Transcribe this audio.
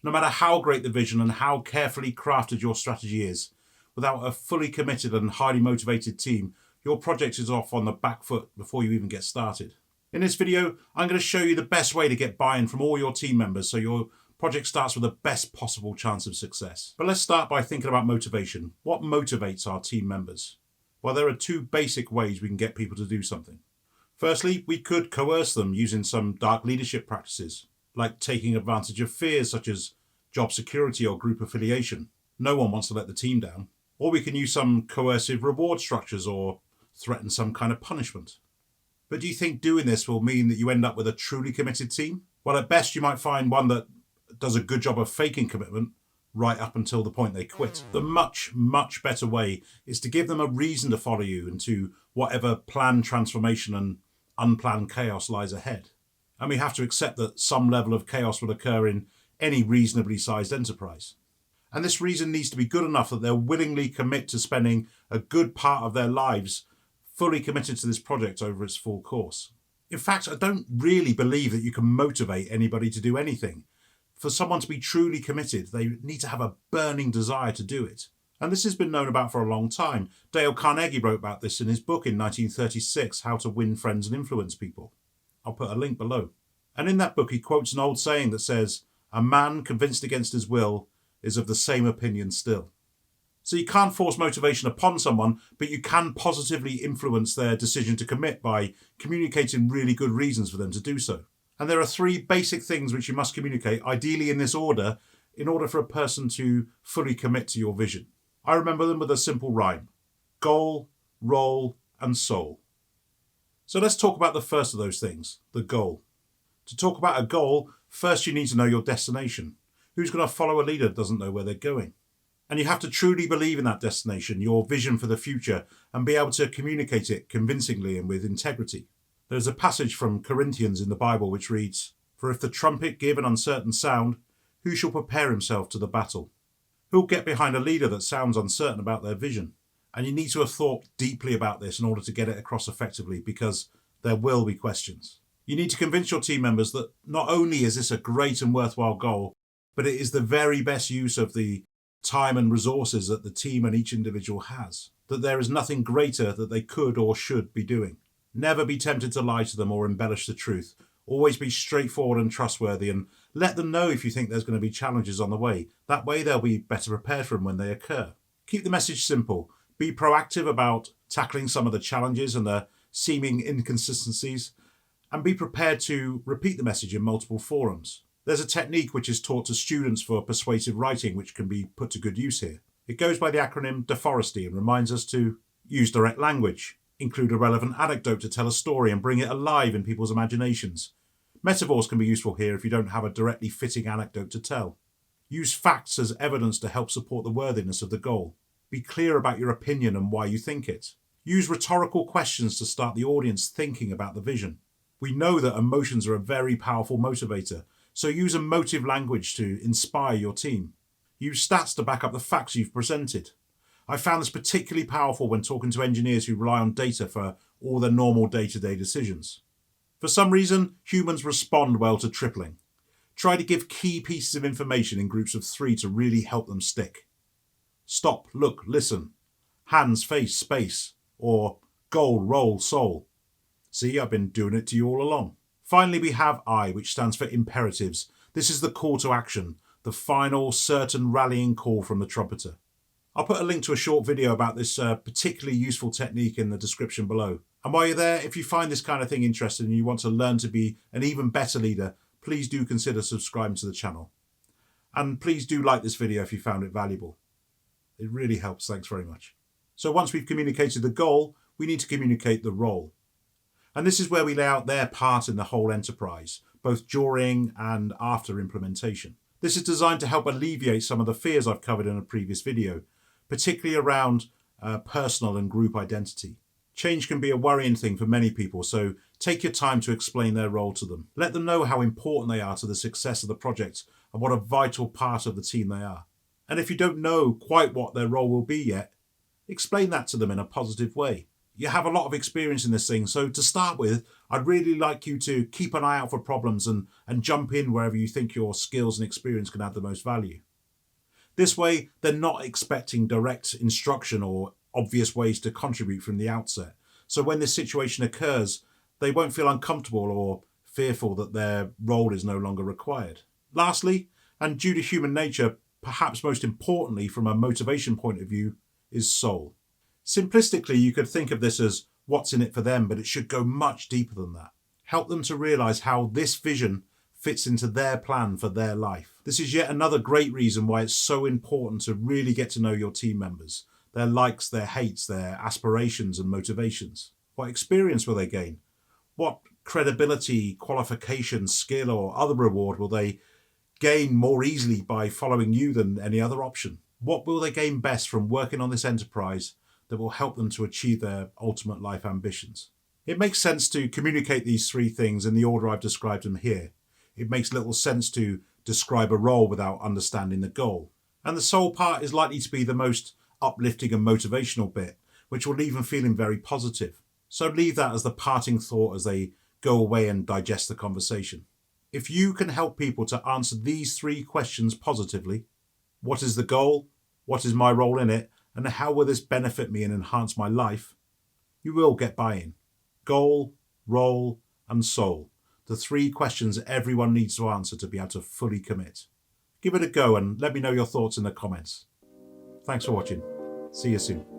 No matter how great the vision and how carefully crafted your strategy is, without a fully committed and highly motivated team, your project is off on the back foot before you even get started. In this video, I'm going to show you the best way to get buy-in from all your team members so your project starts with the best possible chance of success. But let's start by thinking about motivation. What motivates our team members? Well, there are two basic ways we can get people to do something. Firstly, we could coerce them using some dark leadership practices, like taking advantage of fears such as job security or group affiliation. No one wants to let the team down. Or we can use some coercive reward structures or threaten some kind of punishment. But do you think doing this will mean that you end up with a truly committed team? Well, at best you might find one that does a good job of faking commitment right up until the point they quit. The much, much better way is to give them a reason to follow you into whatever planned transformation and unplanned chaos lies ahead. And we have to accept that some level of chaos will occur in any reasonably sized enterprise. And this reason needs to be good enough that they'll willingly commit to spending a good part of their lives fully committed to this project over its full course. In fact, I don't really believe that you can motivate anybody to do anything. For someone to be truly committed, they need to have a burning desire to do it. And this has been known about for a long time. Dale Carnegie wrote about this in his book in 1936, How to Win Friends and Influence People. I'll put a link below. And in that book, he quotes an old saying that says, "A man convinced against his will is of the same opinion still." So you can't force motivation upon someone, but you can positively influence their decision to commit by communicating really good reasons for them to do so. And there are three basic things which you must communicate, ideally in this order, in order for a person to fully commit to your vision. I remember them with a simple rhyme: goal, role, and soul. So let's talk about the first of those things, the goal. To talk about a goal, first you need to know your destination. Who's going to follow a leader that doesn't know where they're going? And you have to truly believe in that destination, your vision for the future, and be able to communicate it convincingly and with integrity. There's a passage from Corinthians in the Bible which reads, "For if the trumpet give an uncertain sound, who shall prepare himself to the battle?" Who'll get behind a leader that sounds uncertain about their vision? And you need to have thought deeply about this in order to get it across effectively, because there will be questions. You need to convince your team members that not only is this a great and worthwhile goal, but it is the very best use of the time and resources that the team and each individual has, that there is nothing greater that they could or should be doing. Never be tempted to lie to them or embellish the truth. Always be straightforward and trustworthy, and let them know if you think there's going to be challenges on the way. That way they'll be better prepared for them when they occur. Keep the message simple. Be proactive about tackling some of the challenges and the seeming inconsistencies, and be prepared to repeat the message in multiple forums. There's a technique which is taught to students for persuasive writing which can be put to good use here. It goes by the acronym DAFORESTI and reminds us to use direct language, include a relevant anecdote to tell a story and bring it alive in people's imaginations. Metaphors can be useful here if you don't have a directly fitting anecdote to tell. Use facts as evidence to help support the worthiness of the goal. Be clear about your opinion and why you think it. Use rhetorical questions to start the audience thinking about the vision. We know that emotions are a very powerful motivator, so use emotive language to inspire your team. Use stats to back up the facts you've presented. I found this particularly powerful when talking to engineers who rely on data for all their normal day-to-day decisions. For some reason, humans respond well to tripling. Try to give key pieces of information in groups of 3 to really help them stick. Stop, look, listen. Hands, face, space. Or goal, role, soul. See, I've been doing it to you all along. Finally, we have I, which stands for imperatives. This is the call to action, the final, certain rallying call from the trumpeter. I'll put a link to a short video about this particularly useful technique in the description below. And while you're there, if you find this kind of thing interesting and you want to learn to be an even better leader, please do consider subscribing to the channel. And please do like this video if you found it valuable. It really helps. Thanks very much. So once we've communicated the goal, we need to communicate the role. And this is where we lay out their part in the whole enterprise, both during and after implementation. This is designed to help alleviate some of the fears I've covered in a previous video, particularly around personal and group identity. Change can be a worrying thing for many people, so take your time to explain their role to them. Let them know how important they are to the success of the project and what a vital part of the team they are. And if you don't know quite what their role will be yet, explain that to them in a positive way. You have a lot of experience in this thing, so to start with, I'd really like you to keep an eye out for problems and jump in wherever you think your skills and experience can add the most value. This way, they're not expecting direct instruction or obvious ways to contribute from the outset. So when this situation occurs, they won't feel uncomfortable or fearful that their role is no longer required. Lastly, and due to human nature, perhaps most importantly from a motivation point of view, is soul. Simplistically, you could think of this as what's in it for them, but it should go much deeper than that. Help them to realise how this vision fits into their plan for their life. This is yet another great reason why it's so important to really get to know your team members, their likes, their hates, their aspirations and motivations. What experience will they gain? What credibility, qualification, skill or other reward will they gain more easily by following you than any other option? What will they gain best from working on this enterprise that will help them to achieve their ultimate life ambitions? It makes sense to communicate these three things in the order I've described them here. It makes little sense to describe a role without understanding the goal. And the soul part is likely to be the most uplifting and motivational bit, which will leave them feeling very positive. So leave that as the parting thought as they go away and digest the conversation. If you can help people to answer these three questions positively, what is the goal? What is my role in it? And how will this benefit me and enhance my life? You will get buy-in. Goal, role, and soul. The three questions everyone needs to answer to be able to fully commit. Give it a go and let me know your thoughts in the comments. Thanks for watching. See you soon.